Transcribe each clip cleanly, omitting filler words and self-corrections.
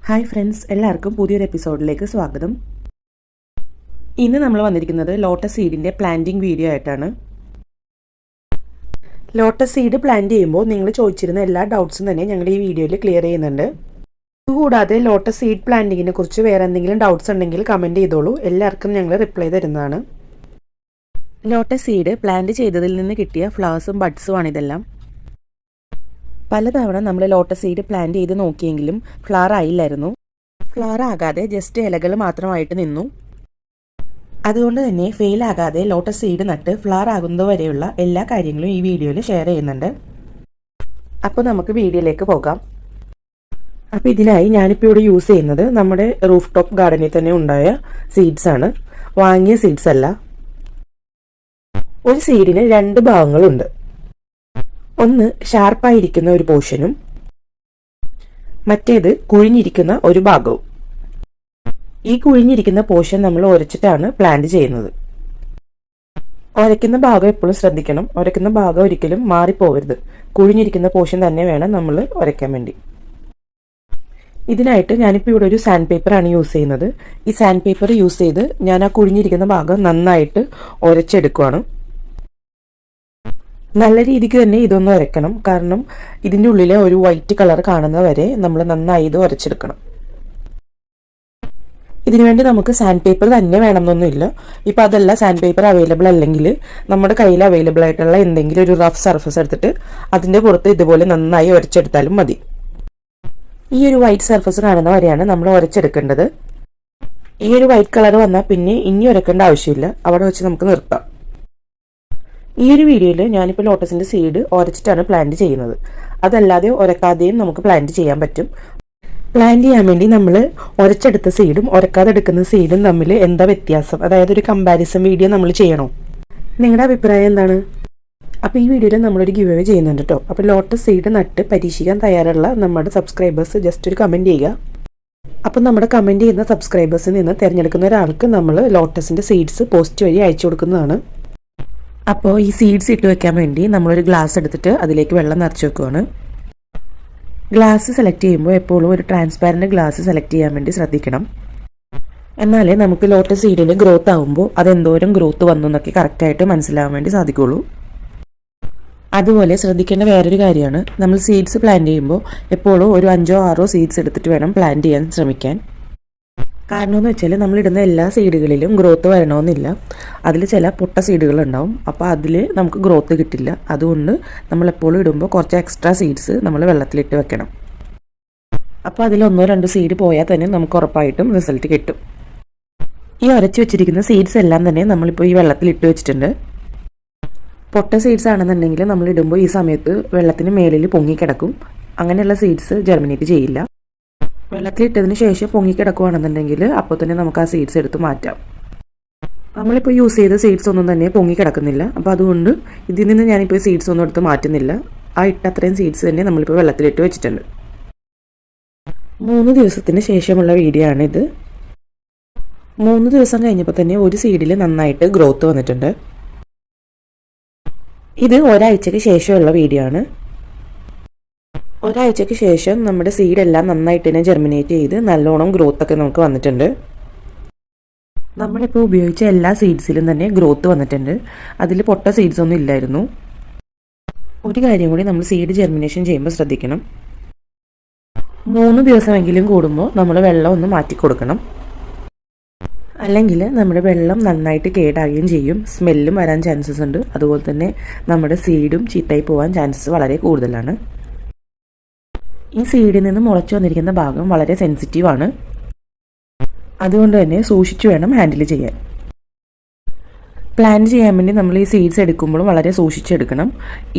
Hi friends, എല്ലാവർക്കും പുതിയൊരു എപ്പിസോഡിലേക്ക് സ്വാഗതം. ഇന്ന് നമ്മൾ വന്നിരിക്കുന്നത് ലോട്ടസ് സീഡിൻ്റെ പ്ലാന്റിംഗ് വീഡിയോ ആയിട്ടാണ്. ലോട്ടസ് സീഡ് പ്ലാന്റ് ചെയ്യുമ്പോൾ നിങ്ങൾ ചോദിച്ചിരുന്ന എല്ലാ ഡൗട്ട്സും തന്നെ ഞങ്ങൾ ഈ വീഡിയോയിൽ ക്ലിയർ ചെയ്യുന്നുണ്ട്. അതുകൂടാതെ ലോട്ടസ് സീഡ് പ്ലാന്റിങ്ങിനെ കുറിച്ച് വേറെ എന്തെങ്കിലും ഡൗട്ട്സ് ഉണ്ടെങ്കിൽ കമൻറ്റ് ചെയ്തോളൂ, എല്ലാവർക്കും ഞങ്ങൾ റിപ്ലൈ തരുന്നതാണ്. ലോട്ടസ് സീഡ് പ്ലാന്റ് ചെയ്തതിൽ നിന്ന് കിട്ടിയ ഫ്ലവേഴ്സും ബഡ്സും ആണിതെല്ലാം. പലതവണ നമ്മൾ ലോട്ടസ് സീഡ് പ്ലാന്റ് ചെയ്ത് നോക്കിയെങ്കിലും ഫ്ലവർ ആയില്ലായിരുന്നു. ഫ്ലവർ ആകാതെ ജസ്റ്റ് ഇലകൾ മാത്രമായിട്ട് നിന്നു. അതുകൊണ്ട് തന്നെ ഫെയിൽ ആകാതെ ലോട്ടസ് സീഡ് നട്ട് ഫ്ലവർ ആകുന്നത് വരെയുള്ള എല്ലാ കാര്യങ്ങളും ഈ വീഡിയോയിൽ ഷെയർ ചെയ്യുന്നുണ്ട്. അപ്പോൾ നമുക്ക് വീഡിയോയിലേക്ക് പോകാം. അപ്പോൾ ഇതിനായി ഞാനിപ്പോൾ ഇവിടെ യൂസ് ചെയ്യുന്നത് നമ്മുടെ റൂഫ് ടോപ്പ് ഗാർഡനിൽ തന്നെ ഉണ്ടായ സീഡ്സ് ആണ്, വാങ്ങിയ സീഡ്സ് അല്ല. ഒരു സീഡിന് രണ്ട് ഭാഗങ്ങളുണ്ട്. ഒന്ന് ഷാർപ്പായിരിക്കുന്ന ഒരു പോർഷനും മറ്റേത് കുഴിഞ്ഞിരിക്കുന്ന ഒരു ഭാഗവും. ഈ കുഴിഞ്ഞിരിക്കുന്ന പോർഷൻ നമ്മൾ ഉരച്ചിട്ടാണ് പ്ലാന്റ് ചെയ്യുന്നത്. ഉരയ്ക്കുന്ന ഭാഗം എപ്പോഴും ശ്രദ്ധിക്കണം. ഉരയ്ക്കുന്ന ഭാഗം ഒരിക്കലും മാറിപ്പോകരുത്. കുഴിഞ്ഞിരിക്കുന്ന പോർഷൻ തന്നെ വേണം നമ്മൾ ഉരയ്ക്കാൻ വേണ്ടി. ഇതിനായിട്ട് ഞാനിപ്പോൾ ഇവിടെ ഒരു സാൻഡ് പേപ്പറാണ് യൂസ് ചെയ്യുന്നത്. ഈ സാൻഡ് പേപ്പർ യൂസ് ചെയ്ത് ഞാൻ ആ കുഴിഞ്ഞിരിക്കുന്ന ഭാഗം നന്നായിട്ട് ഉരച്ചെടുക്കുകയാണ്. നല്ല രീതിക്ക് തന്നെ ഇതൊന്ന് ഉരയ്ക്കണം, കാരണം ഇതിൻ്റെ ഉള്ളിലെ ഒരു വൈറ്റ് കളർ കാണുന്നത് വരെ നമ്മൾ നന്നായി ഇത് ഉരച്ചെടുക്കണം. ഇതിനുവേണ്ടി നമുക്ക് സാൻഡ് പേപ്പർ തന്നെ വേണമെന്നൊന്നുമില്ല. ഇപ്പോൾ അതല്ല, സാൻഡ് പേപ്പർ അവൈലബിൾ അല്ലെങ്കിൽ നമ്മുടെ കയ്യിൽ അവൈലബിൾ ആയിട്ടുള്ള എന്തെങ്കിലും ഒരു റഫ് സർഫസ് എടുത്തിട്ട് അതിൻ്റെ പുറത്ത് ഇതുപോലെ നന്നായി ഉരച്ചെടുത്താലും മതി. ഈ ഒരു വൈറ്റ് സർഫസ് കാണുന്ന വരെയാണ് നമ്മൾ ഉരച്ചെടുക്കേണ്ടത്. ഈ ഒരു വൈറ്റ് കളർ വന്നാൽ പിന്നെ ഇനി ഉരക്കേണ്ട ആവശ്യമില്ല, അവിടെ വെച്ച് നമുക്ക് നിർത്താം. ഈ ഒരു വീഡിയോയിൽ ഞാനിപ്പോൾ ലോട്ടസിൻ്റെ സീഡ് ഉരച്ചിട്ടാണ് പ്ലാന്റ് ചെയ്യുന്നത്. അതല്ലാതെ ഉരക്കാതെയും നമുക്ക് പ്ലാന്റ് ചെയ്യാൻ പറ്റും. പ്ലാന്റ് ചെയ്യാൻ വേണ്ടി നമ്മൾ ഉരച്ചെടുത്ത സീഡും ഉരക്കാതെ എടുക്കുന്ന സീഡും തമ്മിൽ എന്താ വ്യത്യാസം, അതായത് ഒരു കമ്പാരിസൺ വീഡിയോ നമ്മൾ ചെയ്യണോ? നിങ്ങളുടെ അഭിപ്രായം എന്താണ്? അപ്പോൾ ഈ വീഡിയോയിൽ നമ്മളൊരു ഗിവ് അവേ ചെയ്യുന്നുണ്ട് കേട്ടോ. അപ്പോൾ ലോട്ടസ് സീഡ് നട്ട് പരീക്ഷിക്കാൻ തയ്യാറുള്ള നമ്മുടെ സബ്സ്ക്രൈബേഴ്സ് ജസ്റ്റ് ഒരു കമൻറ്റ് ചെയ്യുക. അപ്പോൾ നമ്മുടെ കമൻറ്റ് ചെയ്യുന്ന സബ്സ്ക്രൈബേഴ്സിൽ നിന്ന് തിരഞ്ഞെടുക്കുന്ന ഒരാൾക്ക് നമ്മൾ ലോട്ടസിൻ്റെ സീഡ്സ് പോസ്റ്റ് വഴി അയച്ചു കൊടുക്കുന്നതാണ്. അപ്പോൾ ഈ സീഡ്സ് ഇട്ട് വെക്കാൻ വേണ്ടി നമ്മളൊരു ഗ്ലാസ് എടുത്തിട്ട് അതിലേക്ക് വെള്ളം നിറച്ച് വെക്കുകയാണ്. ഗ്ലാസ് സെലക്ട് ചെയ്യുമ്പോൾ എപ്പോഴും ഒരു ട്രാൻസ്പാരൻറ്റ് ഗ്ലാസ് സെലക്ട് ചെയ്യാൻ വേണ്ടി ശ്രദ്ധിക്കണം. എന്നാലേ നമുക്ക് ലോട്ടസ് സീഡിന് ഗ്രോത്ത് ആകുമ്പോൾ അതെന്തോരം ഗ്രോത്ത് വന്നു എന്നൊക്കെ കറക്റ്റായിട്ട് മനസ്സിലാവാൻ വേണ്ടി സാധിക്കുള്ളൂ. അതുപോലെ ശ്രദ്ധിക്കേണ്ട വേറൊരു കാര്യമാണ്, നമ്മൾ സീഡ്സ് പ്ലാന്റ് ചെയ്യുമ്പോൾ എപ്പോഴും ഒരു 5-6 സീഡ്സ് എടുത്തിട്ട് വേണം പ്ലാന്റ് ചെയ്യാൻ ശ്രമിക്കാൻ. കാരണം എന്ന് വെച്ചാൽ നമ്മളിടുന്ന എല്ലാ സീഡുകളിലും ഗ്രോത്ത് വരണമെന്നില്ല. അതിൽ ചില പൊട്ട സീഡുകളുണ്ടാവും, അപ്പോൾ അതിൽ നമുക്ക് ഗ്രോത്ത് കിട്ടില്ല. അതുകൊണ്ട് നമ്മളെപ്പോഴും ഇടുമ്പോൾ കുറച്ച് എക്സ്ട്രാ സീഡ്സ് നമ്മൾ വെള്ളത്തിലിട്ട് വെക്കണം. അപ്പോൾ അതിൽ 1-2 സീഡ് പോയാൽ തന്നെ നമുക്ക് ഉറപ്പായിട്ടും റിസൾട്ട് കിട്ടും. ഈ ഉരച്ച് വെച്ചിരിക്കുന്ന സീഡ്സ് എല്ലാം തന്നെ നമ്മളിപ്പോൾ ഈ വെള്ളത്തിലിട്ട് വെച്ചിട്ടുണ്ട്. പൊട്ട സീഡ്സ് ആണെന്നുണ്ടെങ്കിൽ നമ്മൾ ഇടുമ്പോൾ ഈ സമയത്ത് വെള്ളത്തിന് മേലിൽ പൊങ്ങിക്കിടക്കും. അങ്ങനെയുള്ള സീഡ്സ് ജെർമിനേറ്റ് ചെയ്യില്ല. വെള്ളത്തിലിട്ടതിന് ശേഷം പൊങ്ങിക്കിടക്കുകയാണെന്നുണ്ടെങ്കിൽ അപ്പോൾ തന്നെ നമുക്ക് ആ സീഡ്സ് എടുത്ത് മാറ്റാം. നമ്മളിപ്പോൾ യൂസ് ചെയ്ത സീഡ്സ് ഒന്നും തന്നെ പൊങ്ങിക്കിടക്കുന്നില്ല. അപ്പോൾ അതുകൊണ്ട് ഇതിൽ നിന്ന് ഞാനിപ്പോൾ സീഡ്സ് ഒന്നും എടുത്ത് മാറ്റുന്നില്ല. ആ ഇട്ട അത്രയും സീഡ്സ് തന്നെ നമ്മളിപ്പോൾ വെള്ളത്തിലിട്ട് വെച്ചിട്ടുണ്ട്. 3 ദിവസത്തിന് ശേഷമുള്ള വീഡിയോ ആണിത്. 3 ദിവസം കഴിഞ്ഞപ്പോൾ തന്നെ ഒരു സീഡിൽ നന്നായിട്ട് ഗ്രോത്ത് വന്നിട്ടുണ്ട്. ഇത് ഒരാഴ്ചയ്ക്ക് ശേഷമുള്ള വീഡിയോ ആണ്. ഒരാഴ്ചയ്ക്ക് ശേഷം നമ്മുടെ സീഡെല്ലാം നന്നായിട്ട് തന്നെ ജെർമിനേറ്റ് ചെയ്ത് നല്ലോണം ഗ്രോത്തൊക്കെ നമുക്ക് വന്നിട്ടുണ്ട്. നമ്മളിപ്പോൾ ഉപയോഗിച്ച എല്ലാ സീഡ്സിലും തന്നെ ഗ്രോത്ത് വന്നിട്ടുണ്ട്. അതിൽ പൊട്ട സീഡ്സ് ഒന്നും ഇല്ലായിരുന്നു. ഒരു കാര്യം കൂടി നമ്മൾ സീഡ് ജെർമിനേഷൻ ചെയ്യുമ്പോൾ ശ്രദ്ധിക്കണം. 3 ദിവസമെങ്കിലും കൂടുമ്പോൾ നമ്മൾ വെള്ളം ഒന്ന് മാറ്റി കൊടുക്കണം. അല്ലെങ്കിൽ നമ്മുടെ വെള്ളം നന്നായിട്ട് കേടാകുകയും ചെയ്യും, സ്മെല്ലും വരാൻ ചാൻസസ് ഉണ്ട്. അതുപോലെ തന്നെ നമ്മുടെ സീഡും ചീത്തയായി പോകാൻ ചാൻസസ് വളരെ കൂടുതലാണ്. ഈ സീഡിൽ നിന്ന് മുളച്ചു വന്നിരിക്കുന്ന ഭാഗം വളരെ സെൻസിറ്റീവാണ്. അതുകൊണ്ട് തന്നെ സൂക്ഷിച്ചു വേണം ഹാൻഡിൽ ചെയ്യാൻ. പ്ലാന്റ് ചെയ്യാൻ വേണ്ടി നമ്മൾ ഈ സീഡ്സ് എടുക്കുമ്പോഴും വളരെ സൂക്ഷിച്ചെടുക്കണം.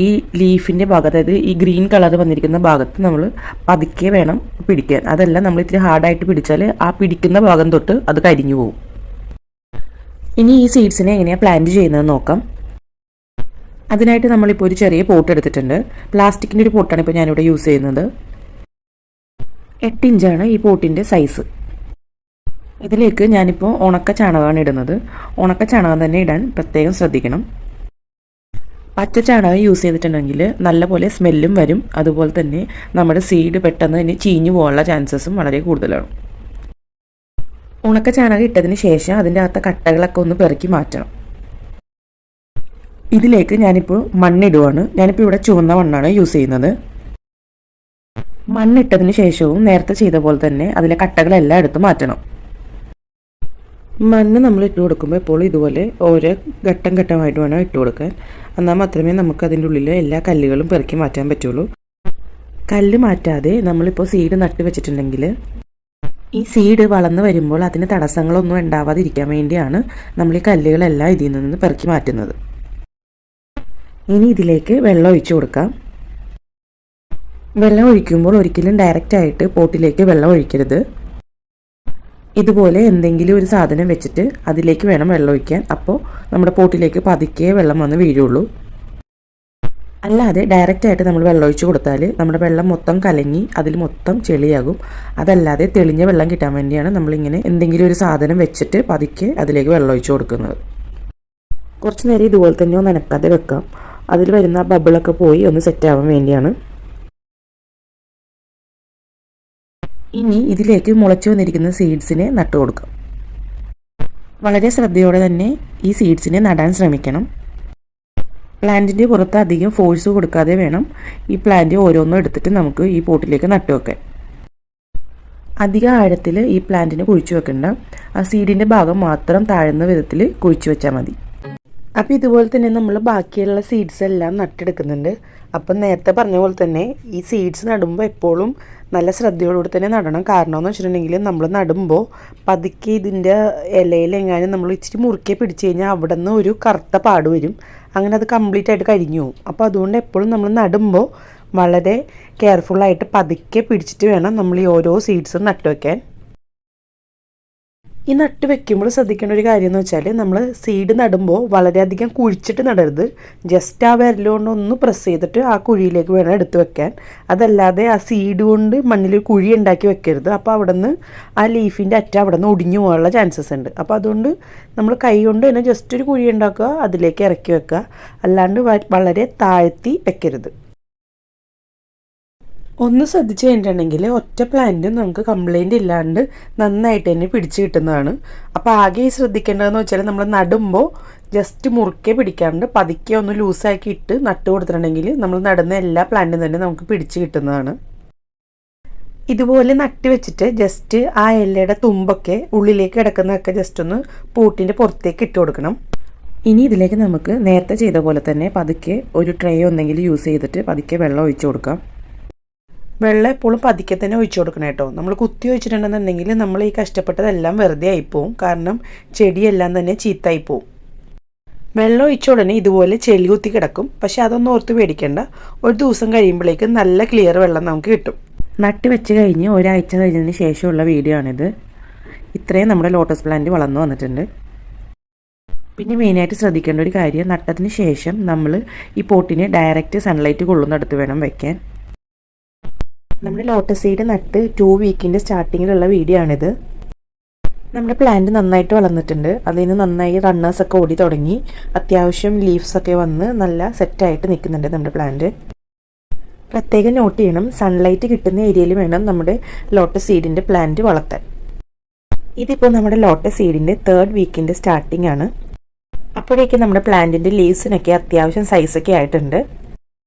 ഈ ലീഫിൻ്റെ ഭാഗത്ത്, അതായത് ഈ ഗ്രീൻ കളർ വന്നിരിക്കുന്ന ഭാഗത്ത് നമ്മൾ പതുക്കെ വേണം പിടിക്കാൻ. അതല്ല നമ്മൾ ഇത്തിരി ഹാർഡായിട്ട് പിടിച്ചാൽ ആ പിടിക്കുന്ന ഭാഗം തൊട്ട് അത് കരിഞ്ഞു പോകും. ഇനി ഈ സീഡ്സിനെ എങ്ങനെയാണ് പ്ലാന്റ് ചെയ്യുന്നത് നോക്കാം. അതിനായിട്ട് നമ്മളിപ്പോൾ ഒരു ചെറിയ പോട്ട് എടുത്തിട്ടുണ്ട്. പ്ലാസ്റ്റിക്കിൻ്റെ ഒരു പോട്ടാണ് ഇപ്പോൾ ഞാനിവിടെ യൂസ് ചെയ്യുന്നത്. 8 ഇഞ്ചാണ് ഈ പോട്ടിൻ്റെ സൈസ്. ഇതിലേക്ക് ഞാനിപ്പോൾ ഉണക്ക ചാണകമാണ് ഇടുന്നത്. ഉണക്ക ചാണകം തന്നെ ഇടാൻ പ്രത്യേകം ശ്രദ്ധിക്കണം. പച്ച ചാണകം യൂസ് ചെയ്തിട്ടുണ്ടെങ്കിൽ നല്ലപോലെ സ്മെല്ലും വരും, അതുപോലെ തന്നെ നമ്മുടെ സീഡ് പെട്ടെന്ന് തന്നെ ചീഞ്ഞു പോകാനുള്ള ചാൻസസും വളരെ കൂടുതലാണ്. ഉണക്ക ചാണകം ഇട്ടതിന് ശേഷം അതിൻ്റെ അകത്തെ കട്ടകളൊക്കെ ഒന്ന് പെറുക്കി മാറ്റണം. ഇതിലേക്ക് ഞാനിപ്പോൾ മണ്ണിടുവാണ്. ഞാനിപ്പോൾ ഇവിടെ ചുവന്ന മണ്ണാണ് യൂസ് ചെയ്യുന്നത്. മണ്ണിട്ടതിന് ശേഷവും നേരത്തെ ചെയ്ത പോലെ തന്നെ അതിലെ കട്ടകളെല്ലാം എടുത്ത് മാറ്റണം. മണ്ണ് നമ്മൾ ഇട്ട് കൊടുക്കുമ്പോൾ എപ്പോഴും ഇതുപോലെ ഓരോ ഘട്ടം ഘട്ടമായിട്ട് വേണം ഇട്ട് കൊടുക്കാൻ. എന്നാൽ മാത്രമേ നമുക്ക് അതിൻ്റെ ഉള്ളിലെ എല്ലാ കല്ലുകളും പെറുക്കി മാറ്റാൻ പറ്റുള്ളൂ. കല്ല് മാറ്റാതെ നമ്മളിപ്പോൾ സീഡ് നട്ട് വെച്ചിട്ടുണ്ടെങ്കിൽ ഈ സീഡ് വളർന്ന് വരുമ്പോൾ അതിന് തടസ്സങ്ങളൊന്നും ഉണ്ടാവാതിരിക്കാൻ വേണ്ടിയാണ് നമ്മൾ ഈ കല്ലുകളെല്ലാം ഇതിൽ നിന്ന് പെറുക്കി മാറ്റുന്നത്. ഇനി ഇതിലേക്ക് വെള്ളം ഒഴിച്ചു കൊടുക്കാം. വെള്ളം ഒഴിക്കുമ്പോൾ ഒരിക്കലും ഡയറക്റ്റായിട്ട് പോട്ടിലേക്ക് വെള്ളം ഒഴിക്കരുത്. ഇതുപോലെ എന്തെങ്കിലും ഒരു സാധനം വെച്ചിട്ട് അതിലേക്ക് വേണം വെള്ളം ഒഴിക്കാൻ. അപ്പോൾ നമ്മുടെ പോട്ടിലേക്ക് പതുക്കെ വെള്ളം വന്ന് വീഴുള്ളൂ. അല്ലാതെ ഡയറക്റ്റായിട്ട് നമ്മൾ വെള്ളം ഒഴിച്ച് കൊടുത്താൽ നമ്മുടെ വെള്ളം മൊത്തം കലങ്ങി അതിൽ മൊത്തം ചെളിയാകും. അതല്ലാതെ തെളിഞ്ഞ വെള്ളം കിട്ടാൻ വേണ്ടിയാണ് നമ്മളിങ്ങനെ എന്തെങ്കിലും ഒരു സാധനം വെച്ചിട്ട് പതുക്കെ അതിലേക്ക് വെള്ളം ഒഴിച്ച് കൊടുക്കുന്നത്. കുറച്ച് നേരം ഇതുപോലെ തന്നെ ഒന്ന് നനക്കാതെ വെക്കാം. അതിൽ വരുന്ന ബബിളൊക്കെ പോയി ഒന്ന് സെറ്റ് ആവാൻ വേണ്ടിയാണ്. ഇനി ഇതിലേക്ക് മുളച്ചു വന്നിരിക്കുന്ന സീഡ്സിനെ നട്ടു കൊടുക്കാം. വളരെ ശ്രദ്ധയോടെ തന്നെ ഈ സീഡ്സിനെ നടാൻ ശ്രമിക്കണം. പ്ലാന്റിൻ്റെ പുറത്ത് അധികം ഫോഴ്സ് കൊടുക്കാതെ വേണം ഈ പ്ലാന്റ് ഓരോന്നും എടുത്തിട്ട് നമുക്ക് ഈ പോട്ടിലേക്ക് നട്ടു വെക്കാൻ. അധികം ആഴത്തിൽ ഈ പ്ലാന്റിനെ കുഴിച്ചു വെക്കണ്ട. ആ സീഡിൻ്റെ ഭാഗം മാത്രം താഴ്ന്ന വിധത്തിൽ കുഴിച്ചു വെച്ചാൽ മതി. അപ്പോൾ ഇതുപോലെ തന്നെ നമ്മൾ ബാക്കിയുള്ള സീഡ്സ് എല്ലാം നട്ടെടുക്കുന്നുണ്ട്. അപ്പം നേരത്തെ പറഞ്ഞ പോലെ തന്നെ ഈ സീഡ്സ് നടുമ്പോൾ എപ്പോഴും നല്ല ശ്രദ്ധയോടുകൂടി തന്നെ നടണം. കാരണം എന്ന് വെച്ചിട്ടുണ്ടെങ്കിൽ നമ്മൾ നടുമ്പോൾ പതുക്കെ ഇതിൻ്റെ ഇലയിലെങ്ങാനും നമ്മൾ ഇച്ചിരി മുറുക്കെ പിടിച്ച് കഴിഞ്ഞാൽ അവിടെ നിന്ന് ഒരു കറുത്ത പാട് വരും. അങ്ങനെ അത് കംപ്ലീറ്റ് ആയിട്ട് കരിഞ്ഞു പോകും. അപ്പോൾ അതുകൊണ്ട് എപ്പോഴും നമ്മൾ നടുമ്പോൾ വളരെ കെയർഫുള്ളായിട്ട് പതുക്കെ പിടിച്ചിട്ട് വേണം നമ്മൾ ഈ ഓരോ സീഡ്സും നട്ടു വയ്ക്കാൻ. ഈ നട്ട് വെക്കുമ്പോൾ ശ്രദ്ധിക്കേണ്ട ഒരു കാര്യം എന്ന് വെച്ചാൽ നമ്മൾ സീഡ് നടുമ്പോൾ വളരെയധികം കുഴിച്ചിട്ട് നടരുത്. ജസ്റ്റ് ആ വിരലുകൊണ്ട് ഒന്ന് പ്രസ് ചെയ്തിട്ട് ആ കുഴിയിലേക്ക് വേണം എടുത്ത് വെക്കാൻ. അതല്ലാതെ ആ സീഡ് കൊണ്ട് മണ്ണിൽ കുഴി ഉണ്ടാക്കി വെക്കരുത്. അപ്പോൾ അവിടെ നിന്ന് ആ ലീഫിൻ്റെ അറ്റ അവിടെ നിന്ന് ഒടിഞ്ഞു പോകാനുള്ള ചാൻസസ് ഉണ്ട്. അപ്പോൾ അതുകൊണ്ട് നമ്മൾ കൈ കൊണ്ട് തന്നെ ജസ്റ്റ് ഒരു കുഴി ഉണ്ടാക്കുക, അതിലേക്ക് ഇറക്കി വെക്കുക. അല്ലാണ്ട് വളരെ താഴ്ത്തി വെക്കരുത്. ഒന്ന് ശ്രദ്ധിച്ച് കഴിഞ്ഞിട്ടുണ്ടെങ്കിൽ ഒറ്റ പ്ലാന്റും നമുക്ക് കംപ്ലൈൻറ്റ് ഇല്ലാണ്ട് നന്നായിട്ട് തന്നെ പിടിച്ച് കിട്ടുന്നതാണ്. അപ്പോൾ ആകെ ശ്രദ്ധിക്കേണ്ടതെന്ന് വെച്ചാൽ നമ്മൾ നടുമ്പോൾ ജസ്റ്റ് മുറുക്കെ പിടിക്കാണ്ട് പതുക്കെ ഒന്ന് ലൂസാക്കി ഇട്ട് നട്ട് കൊടുത്തിട്ടുണ്ടെങ്കിൽ നമ്മൾ നടുന്ന എല്ലാ പ്ലാന്റും തന്നെ നമുക്ക് പിടിച്ച് കിട്ടുന്നതാണ്. ഇതുപോലെ നട്ട് വെച്ചിട്ട് ജസ്റ്റ് ആ ഇലയുടെ തുമ്പൊക്കെ ഉള്ളിലേക്ക് കിടക്കുന്നതൊക്കെ ജസ്റ്റ് ഒന്ന് പൂട്ടിൻ്റെ പുറത്തേക്ക് ഇട്ട് കൊടുക്കണം. ഇനി ഇതിലേക്ക് നമുക്ക് നേരത്തെ ചെയ്ത പോലെ തന്നെ പതുക്കെ ഒരു ട്രേ ഒന്നെങ്കിലും യൂസ് ചെയ്തിട്ട് പതുക്കെ വെള്ളം ഒഴിച്ചു കൊടുക്കാം. വെള്ളം എപ്പോഴും പതുക്കെ തന്നെ ഒഴിച്ചു കൊടുക്കണം കേട്ടോ. നമ്മൾ കുത്തി ഒഴിച്ചിട്ടുണ്ടെന്നുണ്ടെങ്കിൽ നമ്മൾ ഈ കഷ്ടപ്പെട്ടതെല്ലാം വെറുതെ ആയിപ്പോവും. കാരണം ചെടിയെല്ലാം തന്നെ ചീത്തായിപ്പോവും. വെള്ളം ഒഴിച്ച ഉടനെ ഇതുപോലെ ചെളി കുത്തി കിടക്കും. പക്ഷെ അതൊന്നും ഓർത്ത് പേടിക്കേണ്ട. ഒരു ദിവസം കഴിയുമ്പോഴേക്കും നല്ല ക്ലിയർ വെള്ളം നമുക്ക് കിട്ടും. നട്ട് വെച്ച് കഴിഞ്ഞ് ഒരാഴ്ച കഴിഞ്ഞതിന് ശേഷമുള്ള വീഡിയോ ആണിത്. ഇത്രയും നമ്മുടെ ലോട്ടസ് പ്ലാന്റ് വളർന്നു വന്നിട്ടുണ്ട്. പിന്നെ മെയിനായിട്ട് ശ്രദ്ധിക്കേണ്ട ഒരു കാര്യം, നട്ടതിന് ശേഷം നമ്മൾ ഈ പോട്ടിനെ ഡയറക്റ്റ് സൺലൈറ്റ് കൊള്ളുന്നിടത്ത് വേണം വെക്കാൻ. നമ്മുടെ ലോട്ടസ് സീഡ് നട്ട് 2 വീക്കിൻ്റെ സ്റ്റാർട്ടിങ്ങിലുള്ള വീഡിയോ ആണിത്. നമ്മുടെ പ്ലാന്റ് നന്നായിട്ട് വളർന്നിട്ടുണ്ട്. അതിന് നന്നായി റണ്ണേഴ്സൊക്കെ ഓടി തുടങ്ങി. അത്യാവശ്യം ലീവ്സൊക്കെ വന്ന് നല്ല സെറ്റായിട്ട് നിൽക്കുന്നുണ്ട് നമ്മുടെ പ്ലാന്റ്. പ്രത്യേകം നോട്ട് ചെയ്യണം, സൺലൈറ്റ് കിട്ടുന്ന ഏരിയയിൽ വേണം നമ്മുടെ ലോട്ടസ് സീഡിൻ്റെ പ്ലാന്റ് വളർത്താൻ. ഇതിപ്പോൾ നമ്മുടെ ലോട്ടസ് സീഡിൻ്റെ 3rd വീക്കിൻ്റെ സ്റ്റാർട്ടിംഗ് ആണ്. അപ്പോഴേക്കും നമ്മുടെ പ്ലാന്റിൻ്റെ ലീവ്സിനൊക്കെ അത്യാവശ്യം സൈസൊക്കെ ആയിട്ടുണ്ട്.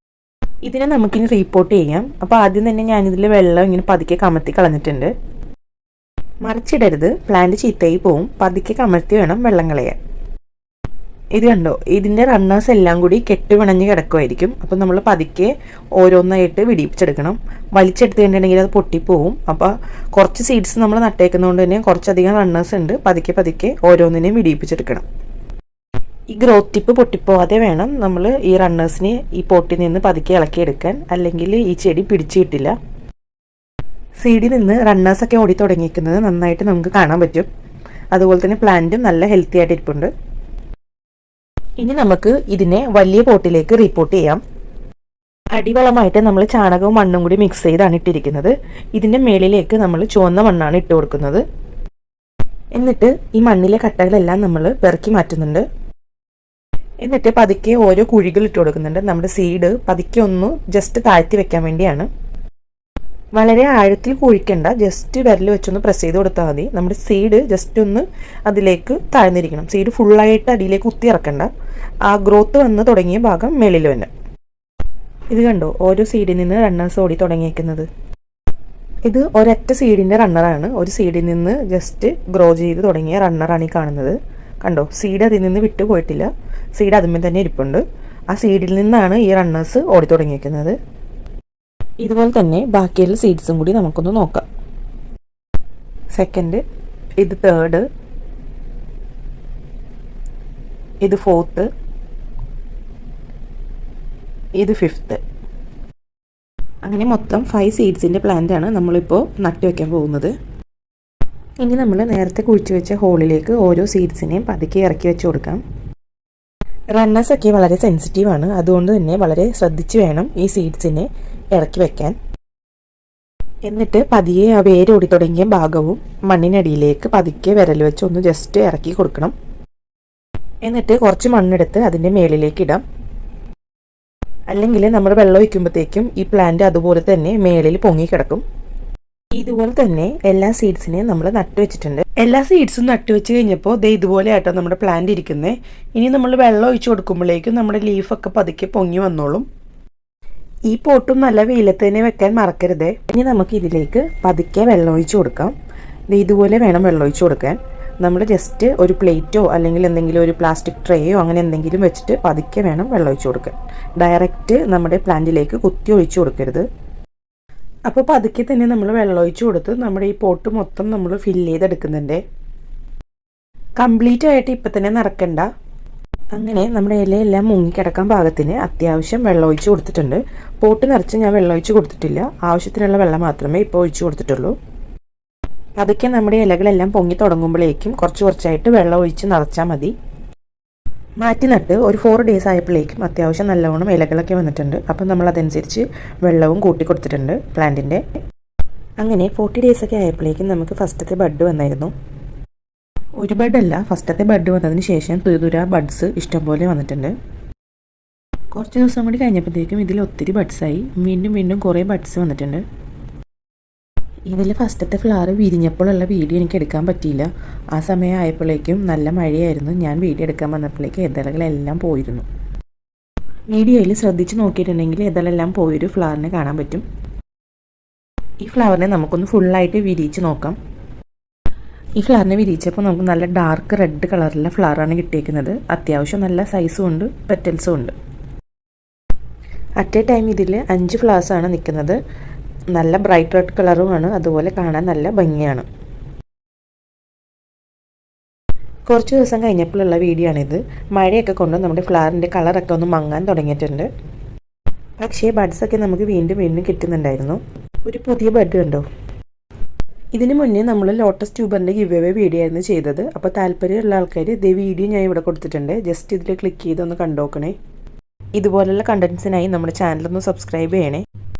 ഇതിനെ നമുക്കിനി റീപ്പോർട്ട് ചെയ്യാം. അപ്പോൾ ആദ്യം തന്നെ ഞാനിതിൽ വെള്ളം ഇങ്ങനെ പതുക്കെ കമഴ്ത്തി കളഞ്ഞിട്ടുണ്ട്. മറിച്ചിടരുത്, പ്ലാന്റ് ചീത്തയായി പോവും. പതുക്കെ കമഴ്ത്തി വേണം വെള്ളം കളയാൻ. ഇത് കണ്ടോ, ഇതിൻ്റെ റണ്ണേഴ്സ് എല്ലാം കൂടി കെട്ടുപിണഞ്ഞ് കിടക്കുമായിരിക്കും. അപ്പോൾ നമ്മൾ പതുക്കെ ഓരോന്നായിട്ട് വിടിപ്പിച്ചെടുക്കണം. വലിച്ചെടുത്ത് കഴിഞ്ഞിട്ടുണ്ടെങ്കിൽ അത് പൊട്ടിപ്പോവും. അപ്പോൾ കുറച്ച് സീഡ്സ് നമ്മൾ നട്ടേക്കുന്നതുകൊണ്ട് തന്നെ കുറച്ചധികം റണ്ണേഴ്സ് ഉണ്ട്. പതുക്കെ പതുക്കെ ഓരോന്നിനെയും വിടിപ്പിച്ചെടുക്കണം. ഈ ഗ്രോത്ത് ടിപ്പ് പൊട്ടിപ്പോവാതെ വേണം നമ്മൾ ഈ റണ്ണേഴ്സിനെ ഈ പോട്ടിൽ നിന്ന് പതുക്കെ ഇളക്കിയെടുക്കാൻ. അല്ലെങ്കിൽ ഈ ചെടി പിടിച്ചു കിട്ടില്ല. സീഡിൽ നിന്ന് റണ്ണേഴ്സൊക്കെ ഓടി തുടങ്ങിയിരിക്കുന്നത് നന്നായിട്ട് നമുക്ക് കാണാൻ പറ്റും. അതുപോലെ തന്നെ പ്ലാന്റും നല്ല ഹെൽത്തി ആയിട്ട് ഇരിപ്പുണ്ട്. ഇനി നമുക്ക് ഇതിനെ വലിയ പോട്ടിലേക്ക് റീപ്പോർട്ട് ചെയ്യാം. അടിവളമായിട്ട് നമ്മൾ ചാണകവും മണ്ണും കൂടി മിക്സ് ചെയ്താണ് ഇട്ടിരിക്കുന്നത്. ഇതിൻ്റെ മേളിലേക്ക് നമ്മൾ ചുവന്ന മണ്ണാണ് ഇട്ട് കൊടുക്കുന്നത്. എന്നിട്ട് ഈ മണ്ണിലെ കട്ടകളെല്ലാം നമ്മൾ പെറുക്കി മാറ്റുന്നുണ്ട്. എന്നിട്ട് പതുക്കെ ഓരോ കുഴികൾ ഇട്ട് കൊടുക്കുന്നുണ്ട്. നമ്മുടെ സീഡ് പതുക്കെ ഒന്ന് ജസ്റ്റ് താഴ്ത്തി വെക്കാൻ വേണ്ടിയാണ്. വളരെ ആഴത്തിൽ കുഴിക്കണ്ട, ജസ്റ്റ് വിരൽ വെച്ചൊന്ന് പ്രസ് ചെയ്ത് കൊടുത്താൽ മതി. നമ്മുടെ സീഡ് ജസ്റ്റ് ഒന്ന് അതിലേക്ക് താഴ്ന്നിരിക്കണം. സീഡ് ഫുള്ളായിട്ട് അടിയിലേക്ക് കുത്തി ഇറക്കണ്ട. ആ ഗ്രോത്ത് വന്ന് തുടങ്ങിയ ഭാഗം മേളിൽ വന്നെ. ഇത് കണ്ടോ, ഓരോ സീഡിൽ നിന്ന് റണ്ണേഴ്സ് ഓടി തുടങ്ങിയേക്കുന്നത്. ഇത് ഒരൊറ്റ സീഡിൻ്റെ റണ്ണറാണ്. ഒരു സീഡിൽ നിന്ന് ജസ്റ്റ് ഗ്രോ ചെയ്ത് തുടങ്ങിയ റണ്ണറാണ് ഈ കാണുന്നത്. കണ്ടോ, സീഡ് അതിൽ നിന്ന് വിട്ടു പോയിട്ടില്ല, സീഡ് അതിന്മേൽ തന്നെ ഇരിപ്പുണ്ട്. ആ സീഡിൽ നിന്നാണ് ഈ റണ്ണേഴ്സ് ഓടി തുടങ്ങിയിരിക്കുന്നത്. ഇതുപോലെ തന്നെ ബാക്കിയുള്ള സീഡ്സും കൂടി നമുക്കൊന്ന് നോക്കാം. സെക്കൻഡ്, ഇത് തേർഡ്, ഇത് ഫോർത്ത്, ഇത് ഫിഫ്ത്ത്. അങ്ങനെ മൊത്തം 5 സീഡ്സിൻ്റെ പ്ലാന്റാണ് നമ്മളിപ്പോൾ നട്ടു വയ്ക്കാൻ പോകുന്നത്. ഇനി നമ്മൾ നേരത്തെ കുഴിച്ചു വെച്ച ഹോളിലേക്ക് ഓരോ സീഡ്സിനെയും പതുക്കെ ഇറക്കി വെച്ച് കൊടുക്കാം. റണ്ണേഴ്സൊക്കെ വളരെ സെൻസിറ്റീവാണ്, അതുകൊണ്ട് തന്നെ വളരെ ശ്രദ്ധിച്ച് വേണം ഈ സീഡ്സിനെ ഇറക്കി വെക്കാൻ. എന്നിട്ട് പതിയെ ആ വേരോടി തുടങ്ങിയ ഭാഗവും മണ്ണിനടിയിലേക്ക് പതുക്കെ വിരൽ വെച്ച് ഒന്ന് ജസ്റ്റ് ഇറക്കി കൊടുക്കണം. എന്നിട്ട് കുറച്ച് മണ്ണെടുത്ത് അതിൻ്റെ മേളിലേക്ക് ഇടാം. അല്ലെങ്കിൽ നമ്മൾ വെള്ളം ഒഴിക്കുമ്പോഴത്തേക്കും ഈ പ്ലാന്റ് അതുപോലെ തന്നെ മേളിൽ പൊങ്ങിക്കിടക്കും. ഇതുപോലെ തന്നെ എല്ലാ സീഡ്സിനെയും നമ്മൾ നട്ടു വെച്ചിട്ടുണ്ട്. എല്ലാ സീഡ്സും നട്ടു വെച്ച് കഴിഞ്ഞപ്പോൾ ദേ ഇതുപോലെ ആയിട്ടോ നമ്മുടെ പ്ലാന്റ് ഇരിക്കുന്നത്. ഇനി നമ്മൾ വെള്ളം ഒഴിച്ചു കൊടുക്കുമ്പോഴേക്കും നമ്മുടെ ലീഫൊക്കെ പതുക്കെ പൊങ്ങി വന്നോളും. ഈ പോട്ടും നല്ല വെയിലത്ത് തന്നെ വെക്കാൻ മറക്കരുത്. ഇനി നമുക്ക് ഇതിലേക്ക് പതുക്കെ വെള്ളം ഒഴിച്ചു കൊടുക്കാം. ഇതുപോലെ വേണം വെള്ളം ഒഴിച്ചു കൊടുക്കാൻ. നമ്മൾ ജസ്റ്റ് ഒരു പ്ലേറ്റോ അല്ലെങ്കിൽ എന്തെങ്കിലും ഒരു പ്ലാസ്റ്റിക് ട്രേയോ അങ്ങനെ എന്തെങ്കിലും വെച്ചിട്ട് പതുക്കെ വേണം വെള്ളം ഒഴിച്ചു കൊടുക്കാൻ. ഡയറക്റ്റ് നമ്മുടെ പ്ലാന്റിലേക്ക് കുത്തി ഒഴിച്ചു കൊടുക്കരുത്. അപ്പോൾ പതുക്കെ തന്നെ നമ്മൾ വെള്ളം ഒഴിച്ചു കൊടുത്ത് നമ്മുടെ ഈ പോട്ട് മൊത്തം നമ്മൾ ഫില്ല് ചെയ്തെടുക്കുന്നുണ്ട്. കംപ്ലീറ്റ് ആയിട്ട് ഇപ്പം തന്നെ നിറക്കണ്ട. അങ്ങനെ നമ്മുടെ ഇലയെല്ലാം മുങ്ങിക്കിടക്കാൻ പാകത്തിന് അത്യാവശ്യം വെള്ളം ഒഴിച്ച് കൊടുത്തിട്ടുണ്ട്. പോട്ട് നിറച്ച് ഞാൻ വെള്ളം ഒഴിച്ച് കൊടുത്തിട്ടില്ല, ആവശ്യത്തിനുള്ള വെള്ളം മാത്രമേ ഇപ്പോൾ ഒഴിച്ച് കൊടുത്തിട്ടുള്ളൂ. പതുക്കെ നമ്മുടെ ഇലകളെല്ലാം പൊങ്ങി തുടങ്ങുമ്പോഴേക്കും കുറച്ച് കുറച്ചായിട്ട് വെള്ളം ഒഴിച്ച് നിറച്ചാൽ മതി. മാറ്റി നട്ട് ഒരു 4 days ആയപ്പോഴേക്കും അത്യാവശ്യം നല്ലവണ്ണം ഇലകളൊക്കെ വന്നിട്ടുണ്ട്. അപ്പം നമ്മൾ അതനുസരിച്ച് വെള്ളവും കൂട്ടി കൊടുത്തിട്ടുണ്ട് പ്ലാന്റിൻ്റെ. അങ്ങനെ 40 days ഒക്കെ ആയപ്പോഴേക്കും നമുക്ക് ഫസ്റ്റത്തെ ബഡ് വന്നായിരുന്നു. ഒരു ബഡല്ല, ഫസ്റ്റത്തെ ബഡ് വന്നതിന് ശേഷം തുരുതുര ബഡ്സ് ഇഷ്ടംപോലെ വന്നിട്ടുണ്ട്. കുറച്ച് ദിവസം കൂടി കഴിഞ്ഞപ്പോഴത്തേക്കും ഇതിൽ ഒത്തിരി ബഡ്സായി. വീണ്ടും വീണ്ടും കുറേ ബഡ്സ് വന്നിട്ടുണ്ട്. ഇതിൽ ഫസ്റ്റത്തെ ഫ്ലവർ വിരിഞ്ഞപ്പോഴുള്ള വീഡിയോ എനിക്ക് എടുക്കാൻ പറ്റിയില്ല. ആ സമയം ആയപ്പോഴേക്കും നല്ല മഴയായിരുന്നു. ഞാൻ വീഡിയോ എടുക്കാൻ വന്നപ്പോഴേക്കും ഇതളുകളെല്ലാം പോയിരുന്നു. വീഡിയോയിൽ ശ്രദ്ധിച്ച് നോക്കിയിട്ടുണ്ടെങ്കിൽ ഇതളെല്ലാം പോയൊരു ഫ്ലവറിനെ കാണാൻ പറ്റും. ഈ ഫ്ലവറിനെ നമുക്കൊന്ന് ഫുള്ളായിട്ട് വിരിയിച്ച് നോക്കാം. ഈ ഫ്ലവറിനെ വിരിയിച്ചപ്പോൾ നമുക്ക് നല്ല ഡാർക്ക് റെഡ് കളറിലുള്ള ഫ്ലവറാണ് കിട്ടിയിരിക്കുന്നത്. അത്യാവശ്യം നല്ല സൈസും ഉണ്ട്, പെറ്റൽസും ഉണ്ട്. അറ്റ് എ ടൈം ഇതിൽ 5 ഫ്ലവേഴ്സാണ് നിൽക്കുന്നത്. നല്ല ബ്രൈറ്റ് റെഡ് കളറുമാണ്, അതുപോലെ കാണാൻ നല്ല ഭംഗിയാണ്. കുറച്ച് ദിവസം കഴിഞ്ഞപ്പോഴുള്ള വീഡിയോ ആണിത്. മഴയൊക്കെ കൊണ്ട് നമ്മുടെ ഫ്ലവറിൻ്റെ കളറൊക്കെ ഒന്ന് മങ്ങാൻ തുടങ്ങിയിട്ടുണ്ട്. പക്ഷേ ബഡ്സൊക്കെ നമുക്ക് വീണ്ടും വീണ്ടും കിട്ടുന്നുണ്ടായിരുന്നു. ഒരു പുതിയ ബഡ് കണ്ടോ. ഇതിന് മുന്നേ നമ്മൾ ലോട്ടസ് ട്യൂബറിൻ്റെ ഗിവ് അവേ വീഡിയോ ആയിരുന്നു ചെയ്തത്. അപ്പോൾ താല്പര്യമുള്ള ആൾക്കാർ ഇതേ വീഡിയോ ഞാൻ ഇവിടെ കൊടുത്തിട്ടുണ്ട്. ജസ്റ്റ് ഇതിൽ ക്ലിക്ക് ചെയ്തൊന്ന് കണ്ടോക്കണേ. ഇതുപോലുള്ള കണ്ടൻസിനായി നമ്മുടെ ചാനലൊന്ന് സബ്സ്ക്രൈബ് ചെയ്യണേ.